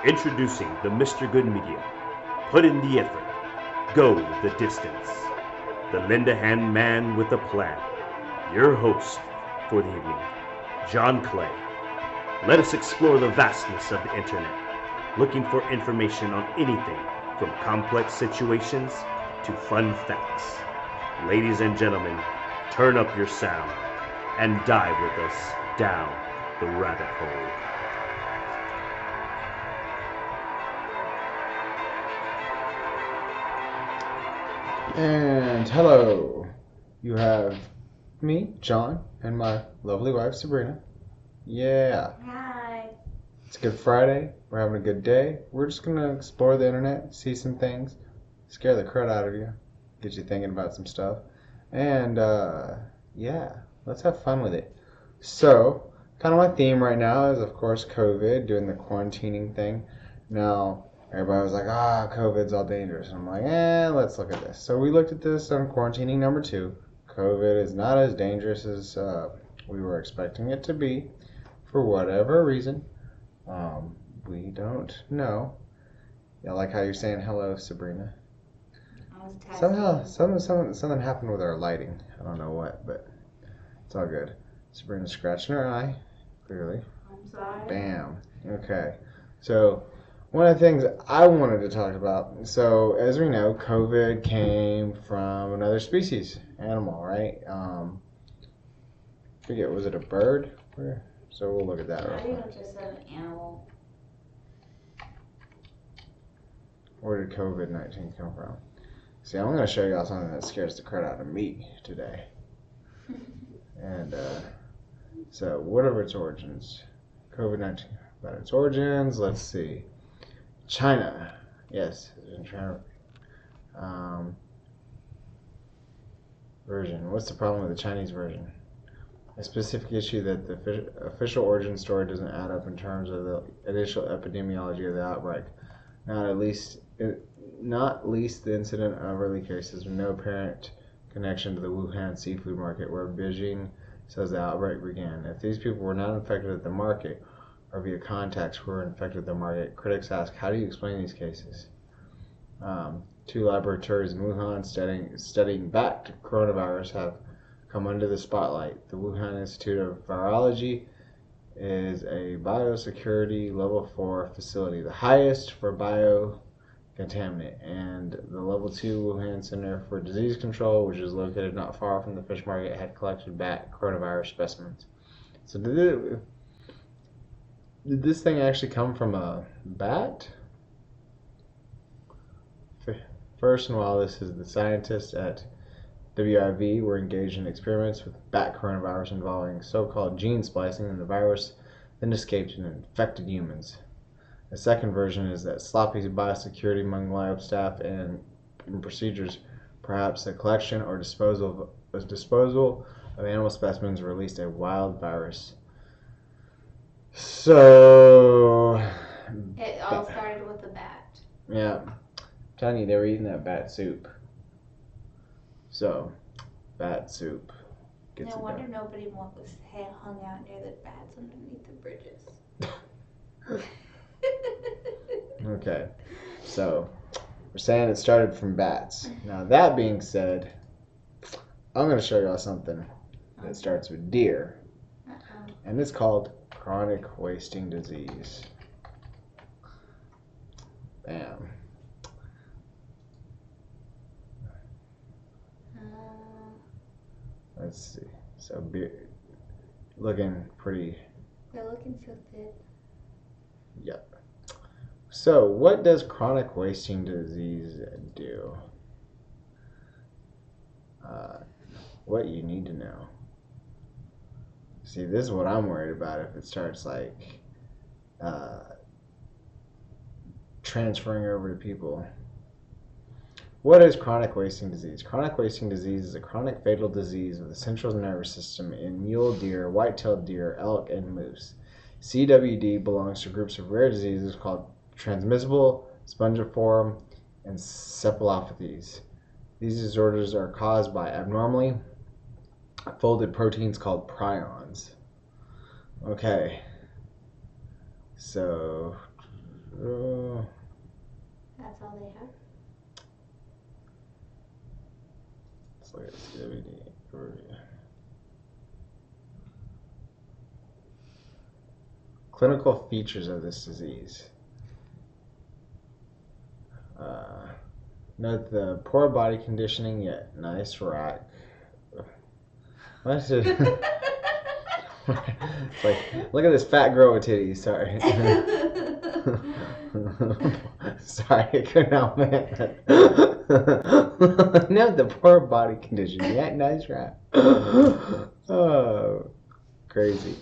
Introducing the Mr. Good Media. Put in the effort. Go the distance. The lend-a-hand man with a plan. Your host for the evening, John Clay. Let us explore the vastness of the internet, looking for information on anything from complex situations to fun facts. Ladies and gentlemen, turn up your sound and dive with us down the rabbit hole. And hello, you have me, John, and my lovely wife, Sabrina. Yeah. Hi. It's Good Friday. We're having a good day. We're just going to explore the internet, see some things, scare the crud out of you, get you thinking about some stuff. And, yeah, let's have fun with it. So, kind of my theme right now is, of course, COVID, doing the quarantining thing. Now, everybody was like, COVID's all dangerous. And I'm like, let's look at this. So we looked at this on quarantining number 2. COVID is not as dangerous as we were expecting it to be for whatever reason. We don't know. I like how you're saying hello, Sabrina. I was testing. Somehow, something happened with our lighting. I don't know what, but it's all good. Sabrina's scratching her eye, clearly. I'm sorry. Bam. Okay. So, one of the things I wanted to talk about, so as we know, COVID came from another species, animal, right? Forget, was it a bird? So we'll look at that real I quick. think it just said an animal. Where did COVID-19 come from? See, I'm going to show y'all something that scares the crap out of me today. And, so, what are its origins? COVID-19, about its origins, let's see. China, yes, in China. Version. What's the problem with the Chinese version? A specific issue that the official origin story doesn't add up in terms of the initial epidemiology of the outbreak. Not least the incident of early cases with no apparent connection to the Wuhan seafood market, where Beijing says the outbreak began. If these people were not infected at the market, or via contacts who were infected at the market, critics ask, how do you explain these cases? 2 laboratories in Wuhan studying bat coronavirus have come under the spotlight. The Wuhan Institute of Virology is a biosecurity level 4 facility, the highest for biocontaminant, and the level 2 Wuhan Center for Disease Control, which is located not far from the fish market, had collected bat coronavirus specimens. So did this thing actually come from a bat? First, and while this is the scientists at WIV were engaged in experiments with bat coronavirus involving so-called gene splicing, and the virus then escaped and infected humans. The second version is that sloppy biosecurity among lab staff and procedures, perhaps the collection or disposal of animal specimens, released a wild virus. So, It all started with a bat. yeah, I'm telling you, they were eating that bat soup. So, bat soup gets No it wonder done. nobody was hung out near the bats underneath the bridges. Okay, so we're saying it started from bats. Now, that being said, I'm going to show y'all something that starts with deer, and it's called chronic wasting disease. Bam. Let's see. So, looking pretty. They're looking so good. Yep. So, what does chronic wasting disease do? What you need to know. See, this is what I'm worried about if it starts like transferring over to people. What is chronic wasting disease? Chronic wasting disease is a chronic fatal disease of the central nervous system in mule deer, white-tailed deer, elk, and moose. CWD belongs to groups of rare diseases called transmissible, spongiform, and encephalopathies. These disorders are caused by abnormally folded proteins called prions. Okay, so That's all they have. Let's look at CWD overview. Clinical features of this disease. Note the poor body conditioning yet nice rack. What is it? It's like, look at this fat girl with titties. Sorry. Sorry, I couldn't help it. Note the poor body conditioning yet nice rack. Oh, crazy.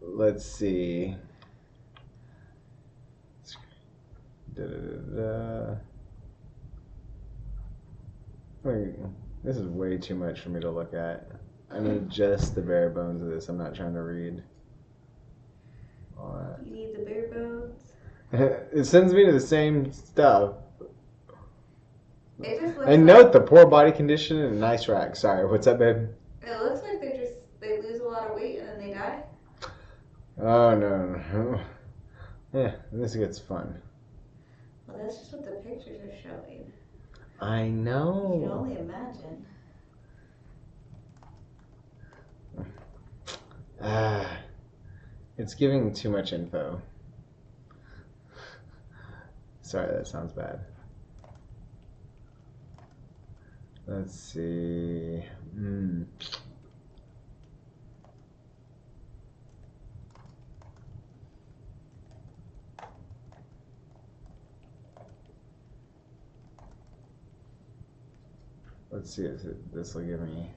Let's see. This is way too much for me to look at. I need just the bare bones of this. I'm not trying to read all that. You need the bare bones. It sends me to the same stuff. It just looks And like, note the poor body condition and nice rack. Sorry, what's up, babe? it looks like they lose a lot of weight and then they die. Oh, no. Yeah, this gets fun. Well, that's just what the pictures are showing. I You can know. only imagine. It's giving too much info. Sorry, that sounds bad. Let's see. Let's see if this will give me.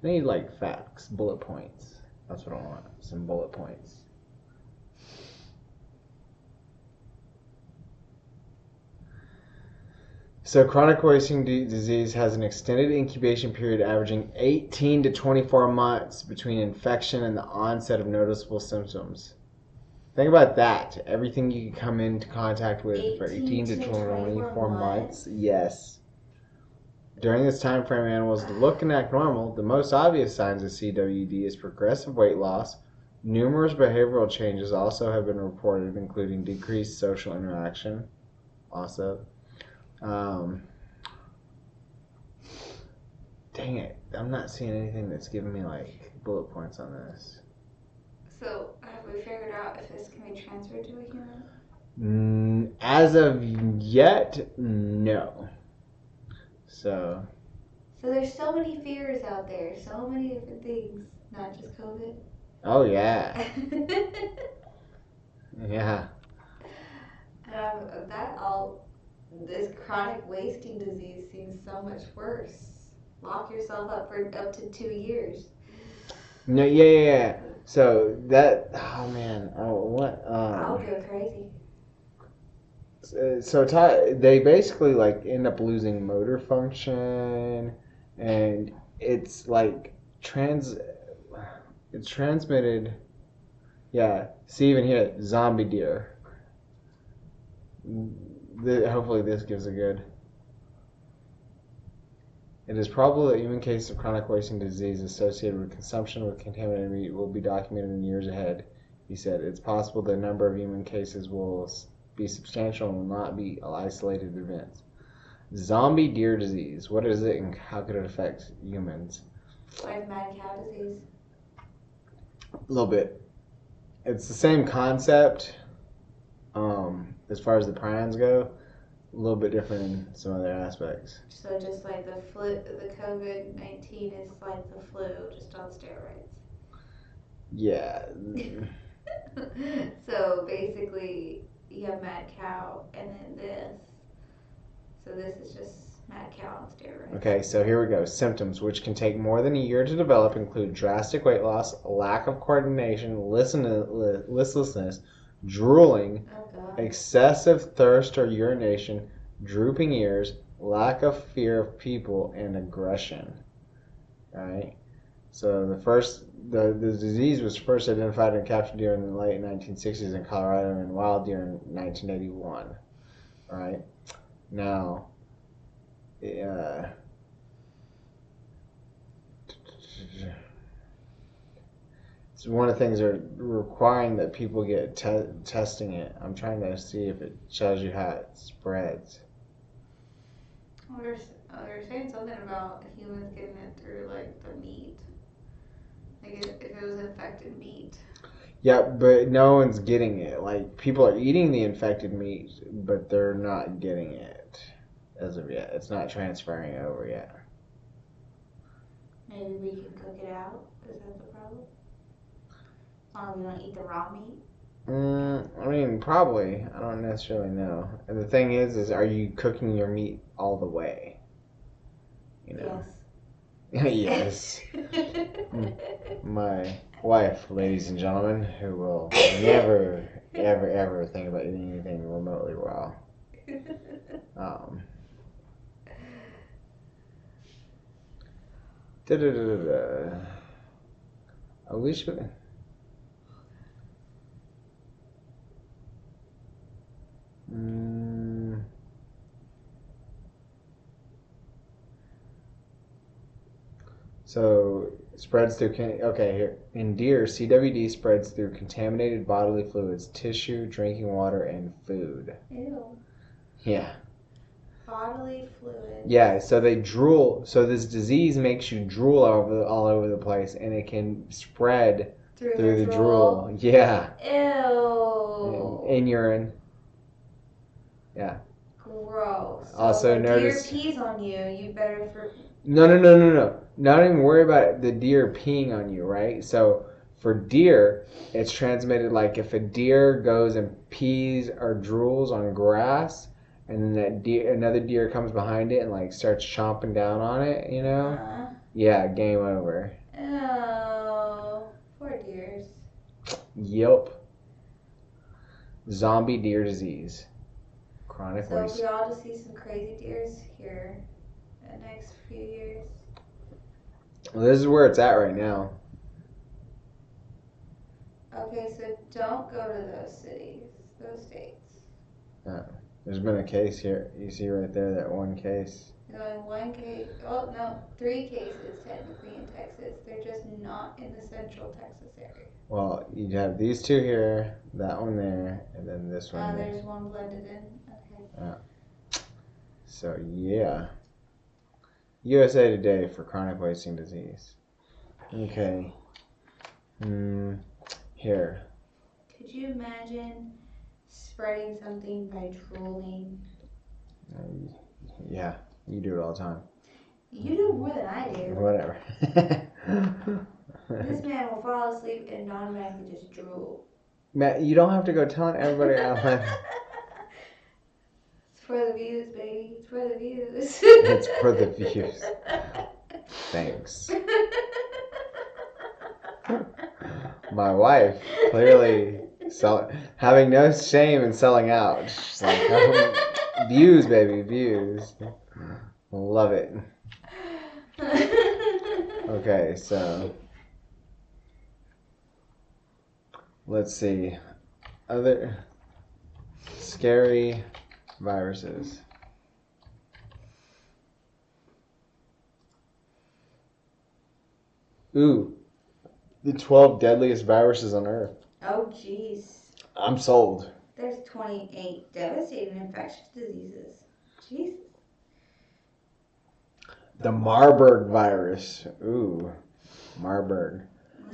I need like facts, bullet points. That's what I want. Some bullet points. So chronic wasting disease has an extended incubation period averaging 18 to 24 months between infection and the onset of noticeable symptoms. Think about that. Everything you can come into contact with for 18 to 24 months. Yes. During this time frame, animals look and act normal. The most obvious signs of CWD is progressive weight loss. Numerous behavioral changes also have been reported, including decreased social interaction. Also. Dang it. I'm not seeing anything that's giving me like bullet points on this. So, have we figured out if this can be transferred to a human? As of yet, no. So there's so many fears out there, so many different things, not just COVID. Oh yeah. Yeah. This chronic wasting disease seems so much worse. Lock yourself up for up to 2 years. No, yeah. So that, oh man, what? I'll go crazy. So they basically like end up losing motor function, and it's like it's transmitted. Yeah, see even here, zombie deer. Hopefully this gives a good. It is probable that even cases of chronic wasting disease associated with consumption with contaminated meat will be documented in years ahead. He said it's possible the number of human cases will be substantial and will not be isolated events. Zombie deer disease. What is it and how could it affect humans? Like mad cow disease. A little bit. It's the same concept as far as the prions go. A little bit different in some other aspects. So just like the COVID-19 is like the flu, just on steroids. Yeah. So basically, you have mad cow and then this. So this is just mad cow on steroids. Okay, so here we go. Symptoms, which can take more than a year to develop, include drastic weight loss, lack of coordination, listlessness, drooling, excessive thirst or urination, drooping ears, lack of fear of people, and aggression. All right. So the disease was first identified in captured deer in the late 1960s in Colorado and wild deer in 1981. All right. Now, it's one of the things they're requiring that people get testing it. I'm trying to see if it shows you how it spreads. Well, they're saying something about humans getting it through like the meat. Like if it was infected meat. Yeah, but no one's getting it. Like, people are eating the infected meat, but they're not getting it as of yet. It's not transferring over yet. Maybe we can cook it out. Is that the problem? As long as we don't eat the raw meat. I mean, probably. I don't necessarily know. And the thing is are you cooking your meat all the way? You know? Yes. Yes. My wife, ladies and gentlemen, who will never, ever, ever think about eating anything remotely raw. Alicia. So spreads through. Okay, here in deer, CWD spreads through contaminated bodily fluids, tissue, drinking water, and food. Ew. Yeah. Bodily fluids. Yeah. So they drool. So this disease makes you drool all over the place, and it can spread through the drool. Yeah. Ew. In urine. Yeah. Gross. So Also, if notice. deer pees on you, you better. No. Not even worry about the deer peeing on you, right? So for deer, it's transmitted like if a deer goes and pees or drools on grass, and then another deer comes behind it and like starts chomping down on it, you know? Yeah, game over. Oh, poor deers. Yep. Zombie deer disease. Chronic So waste. we all just see some crazy deers here in the next few years. Well, this is where it's at right now. Okay, so don't go to those cities, those states. There's been a case here. You see right there, that one case. One case. Oh no, 3 cases technically in Texas. They're just not in the central Texas area. Well, you have these 2 here, that one there, and then this one there. There's one blended in. Okay. So yeah. USA Today for chronic wasting disease. Okay. Here. Could you imagine spreading something by drooling? Yeah, you do it all the time. You do more than I do. Whatever. This man will fall asleep and automatically just drool. Matt, you don't have to go telling everybody out there. It's for the views, baby. It's for the views. It's for the views. Thanks. My wife, clearly having no shame in selling out. She's like, oh, views, baby, views. Love it. Okay, so let's see. Other scary viruses. Ooh, the 12 deadliest viruses on Earth. Oh, jeez. I'm sold. There's 28 devastating infectious diseases. Jesus. The Marburg virus. Ooh, Marburg.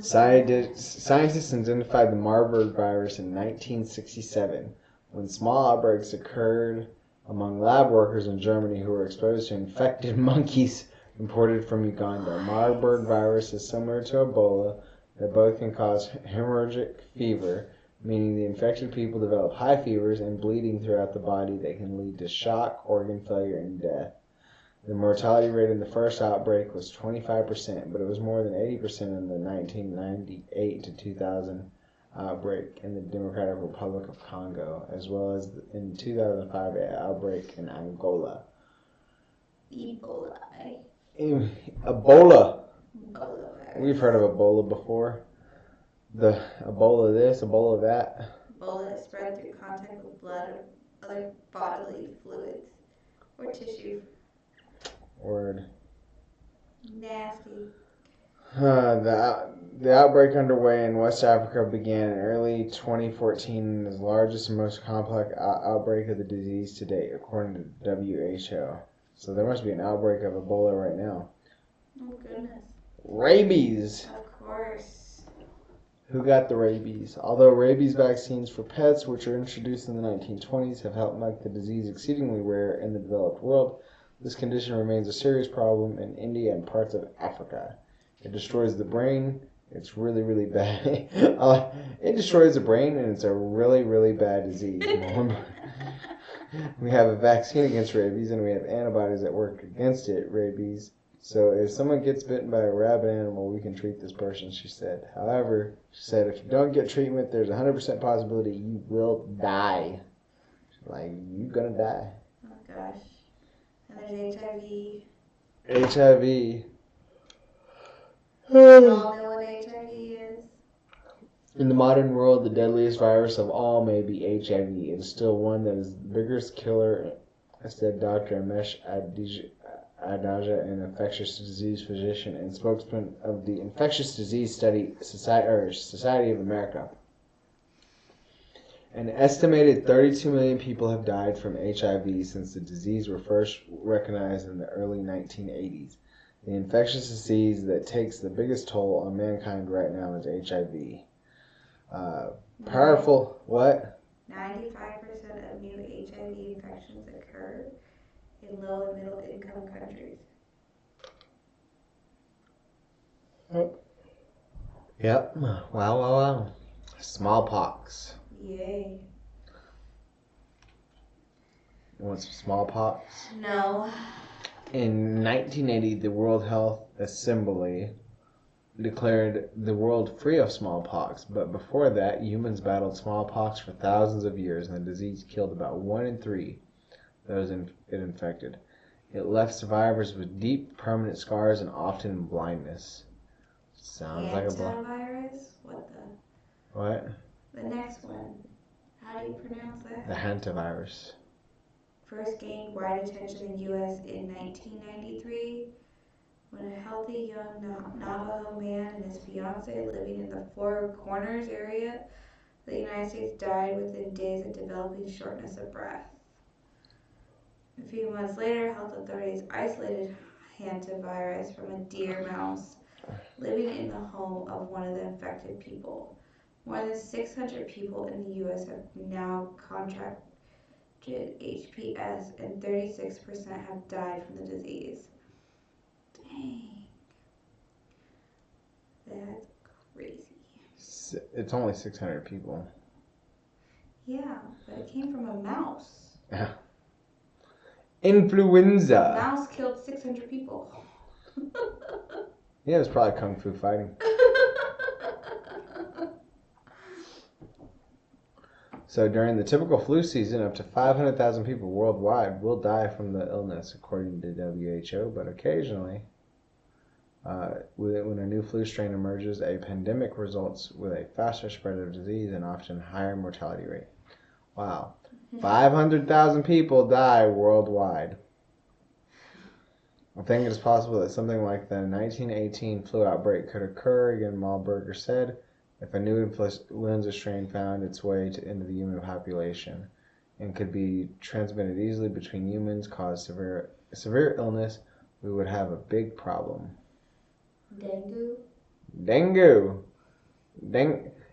Scientists identified the Marburg virus in 1967 when small outbreaks occurred among lab workers in Germany who were exposed to infected monkeys imported from Uganda. Marburg virus is similar to Ebola, that both can cause hemorrhagic fever, meaning the infected people develop high fevers and bleeding throughout the body that can lead to shock, organ failure, and death. The mortality rate in the first outbreak was 25%, but it was more than 80% in the 1998 to 2000 outbreak in the Democratic Republic of Congo, as well as in 2005 outbreak in Angola. Ebola. Ebola. Ebola. We've heard of Ebola before. The Ebola this, Ebola that. Ebola is spread through contact with blood or other bodily fluids or tissue. Word. Nasty. The outbreak underway in West Africa began in early 2014 and is the largest and most complex outbreak of the disease to date, according to the WHO. So there must be an outbreak of Ebola right now. Oh, goodness. Rabies! Of course. Who got the rabies? Although rabies vaccines for pets, which were introduced in the 1920s, have helped make the disease exceedingly rare in the developed world, this condition remains a serious problem in India and parts of Africa. It destroys the brain. It's really, really bad. It destroys the brain, and it's a really, really bad disease. We have a vaccine against rabies, and we have antibodies that work against it, rabies. So if someone gets bitten by a rabid animal, we can treat this person, she said. However, she said, if you don't get treatment, there's a 100% possibility you will die. Like, you're gonna die. Oh, gosh. And there's HIV. HIV. We all know what HIV is. In the modern world, the deadliest virus of all may be HIV. It is still one that is the biggest killer, said Dr. Amesh Adaja, an infectious disease physician and spokesman of the Infectious Disease Society of America. An estimated 32 million people have died from HIV since the disease was first recognized in the early 1980s. The infectious disease that takes the biggest toll on mankind right now is HIV. Powerful, what? 95% of new HIV infections occur in low and middle income countries. Yep. Wow. Smallpox. Yay. You want some smallpox? No. In 1980, the World Health Assembly declared the world free of smallpox, but before that, humans battled smallpox for thousands of years, and the disease killed about 1 in 3 those it infected. It left survivors with deep, permanent scars and often blindness. Sounds like a hantavirus? What the? What? The next one. How do you pronounce that? The hantavirus. First gained wide attention in the U.S. in 1993 when a healthy young Navajo man and his fiancée living in the Four Corners area of the United States died within days of developing shortness of breath. A few months later, health authorities isolated hantavirus from a deer mouse living in the home of one of the infected people. More than 600 people in the U.S. have now contracted HPS, and 36% have died from the disease. Dang. That's crazy. It's only 600 people. Yeah, but it came from a mouse. Yeah. Influenza. A mouse killed 600 people. Yeah, it was probably kung fu fighting. So during the typical flu season, up to 500,000 people worldwide will die from the illness, according to WHO. But occasionally, when a new flu strain emerges, a pandemic results with a faster spread of disease and often higher mortality rate. Wow. 500,000 people die worldwide. I think it is possible that something like the 1918 flu outbreak could occur, again, Malberger said, if a new influenza strain found its way into the human population and could be transmitted easily between humans, cause severe illness, we would have a big problem. Dengue? Dengue.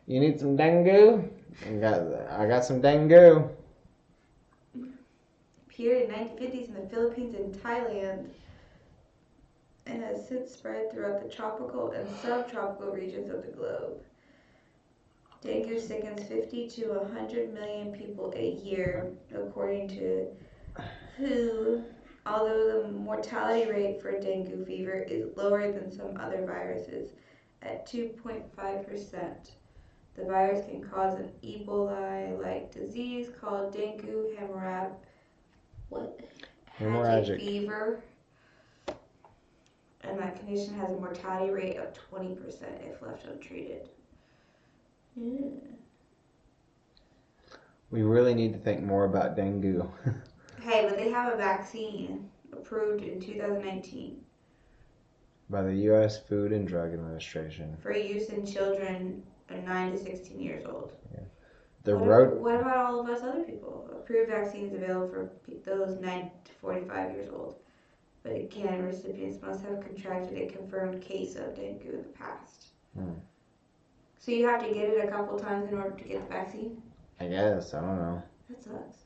You need some dengue? I got some dengue. Appeared in the 1950s in the Philippines and Thailand, and has since spread throughout the tropical and subtropical regions of the globe. Dengue sickens 50 to 100 million people a year, according to WHO, although the mortality rate for dengue fever is lower than some other viruses at 2.5%. The virus can cause an Ebola-like disease called dengue hemorrhagic fever, and that condition has a mortality rate of 20% if left untreated. Yeah. We really need to think more about dengue. Hey, but they have a vaccine approved in 2019. by the U.S. Food and Drug Administration. For use in children 9 to 16 years old. What about all of us other people? Approved vaccines available for those 9 to 45 years old. But again, recipients must have contracted a confirmed case of dengue in the past. So you have to get it a couple times in order to get the vaccine? I guess. I don't know. That sucks.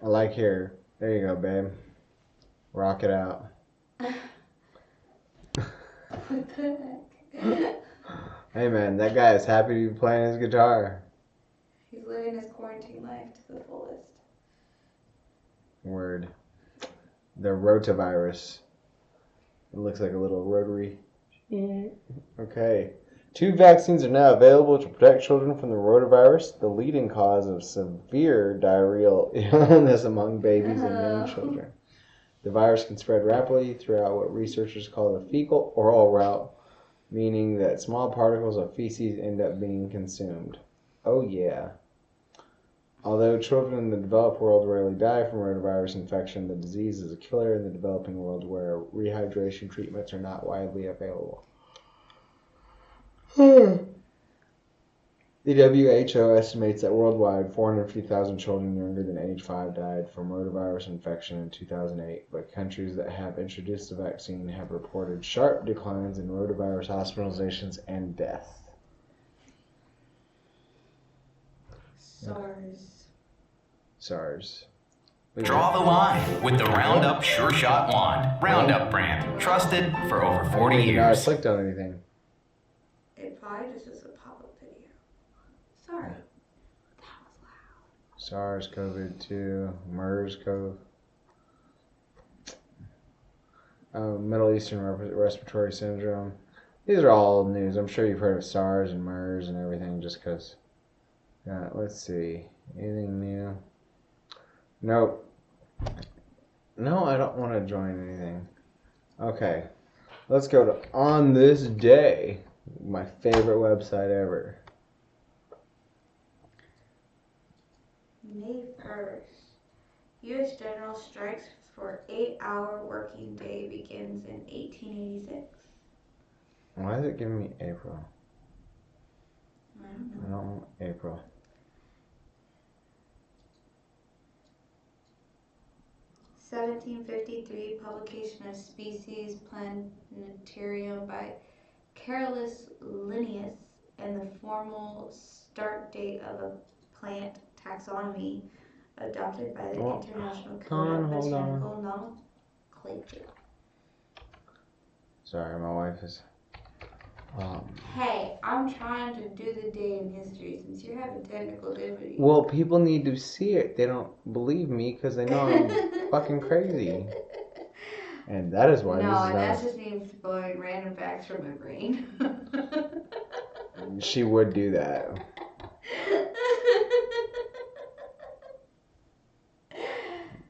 I like here. There you go, babe. Rock it out. What the heck? Hey, man, that guy is happy to be playing his guitar. He's living his quarantine life to the fullest. Word. The rotavirus. It looks like a little rotary. Okay. 2 vaccines are now available to protect children from the rotavirus, the leading cause of severe diarrheal illness among babies and young children. The virus can spread rapidly throughout what researchers call the fecal-oral route, meaning that small particles of feces end up being consumed. Oh yeah. Although children in the developed world rarely die from rotavirus infection, the disease is a killer in the developing world where rehydration treatments are not widely available. The WHO estimates that worldwide 450,000 children younger than age 5 died from rotavirus infection in 2008, but countries that have introduced the vaccine have reported sharp declines in rotavirus hospitalizations and death. SARS. Draw the line with the Roundup Sure Shot Wand. Roundup brand. Trusted for over 40 I years. clicked on anything. It probably just was a pop-up video. Sorry. That was loud. SARS-CoV-2, MERS-CoV. Middle Eastern Respiratory Syndrome. These are all news. I'm sure you've heard of SARS and MERS and everything just because. Let's see. Anything new? Nope. No, I don't want to join anything. Okay. Let's go to On This Day, my favorite website ever. May 1st. U.S. general strikes for 8-hour working day begins in 1886. Why is it giving me April? I don't know. No, April. 1753, publication of Species Planetarium by Carolus Linnaeus, and the formal start date of a plant taxonomy adopted by the International Code of Botanical Nomenclature. Sorry, my wife is... Hey, I'm trying to do the day in history since you're having technical difficulties. Well, people need to see it. They don't believe me because they know I'm fucking crazy. And that is why this is not... that's just me blowing random facts from my brain. She would do that.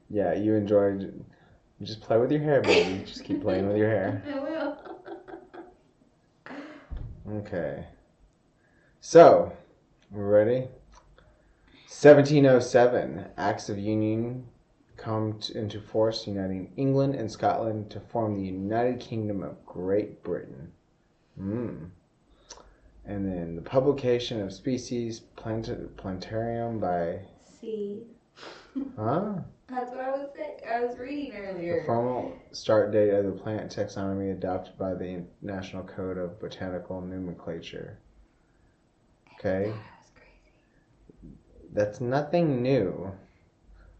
Yeah, you enjoyed... Just play with your hair, baby. Just keep playing with your hair. I will. Okay. So, we're ready? 1707, Acts of Union come into force, uniting England and Scotland to form the United Kingdom of Great Britain. And then the publication of Species Planetarium by... C. Huh? That's what I was reading earlier. The formal start date of the plant taxonomy adopted by the National Code of Botanical Nomenclature. Okay? That was crazy. That's nothing new.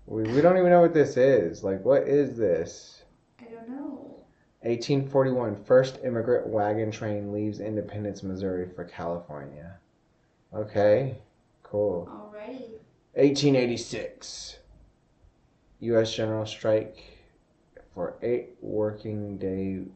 We don't even know what this is. Like, what is this? I don't know. 1841, first immigrant wagon train leaves Independence, Missouri for California. Okay, cool. Alrighty. 1886. U.S. general strike for 8-hour working days.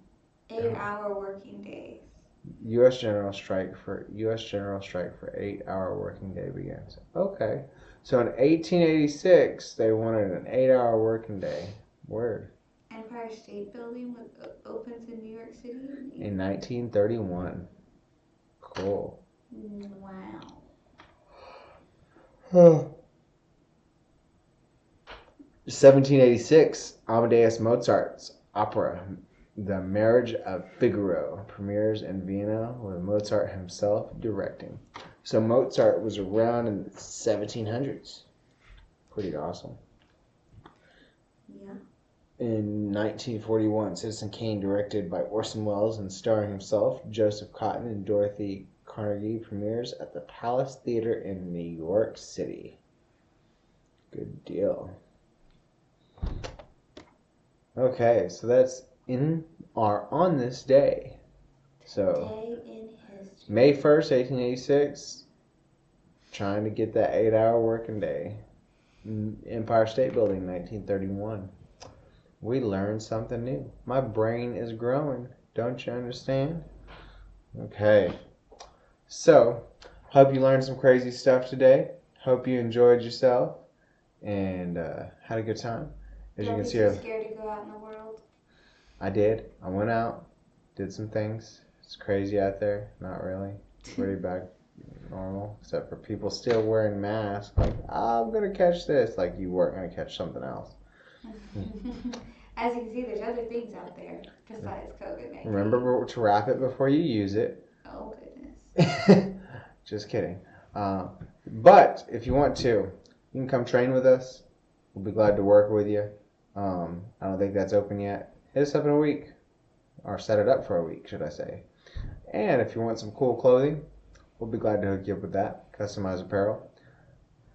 U.S. general strike for 8-hour working day begins. Okay, so in 1886 they wanted an 8-hour working day. Word. Empire State Building opens in New York City in 1931. Cool. Wow. 1786, Amadeus Mozart's opera The Marriage of Figaro premieres in Vienna with Mozart himself directing. So Mozart was around in the 1700s. Pretty awesome. Yeah. In 1941, Citizen Kane, directed by Orson Welles and starring himself, Joseph Cotton, and Dorothy Carnegie, premieres at the Palace Theater in New York City. Good deal. Okay, so that's in our On This Day. So, Day in history. May 1st, 1886, trying to get that 8-hour working day. Empire State Building, 1931. We learned something new. My brain is growing. Don't you understand? Okay. So, hope you learned some crazy stuff today. Hope you enjoyed yourself and had a good time. As you Don't can be see, too scared to go out in the world. I did. I went out, did some things. It's crazy out there. Not really. Pretty back normal, except for people still wearing masks. Like, I'm going to catch this. Like, you weren't going to catch something else. As you can see, there's other things out there besides COVID-19. Remember to wrap it before you use it. Oh, goodness. Just kidding. But if you want to, you can come train with us. We'll be glad to work with you. I don't think that's open yet. Hit us up in a week. Or set it up for a week, should I say. And if you want some cool clothing, we'll be glad to hook you up with that. Customized apparel.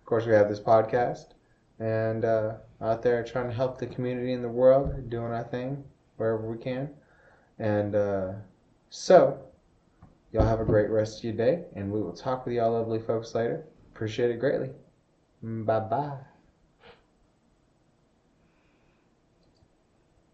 Of course, we have this podcast. And out there trying to help the community in the world, doing our thing wherever we can. And so, y'all have a great rest of your day. And we will talk with y'all lovely folks later. Appreciate it greatly. Bye-bye.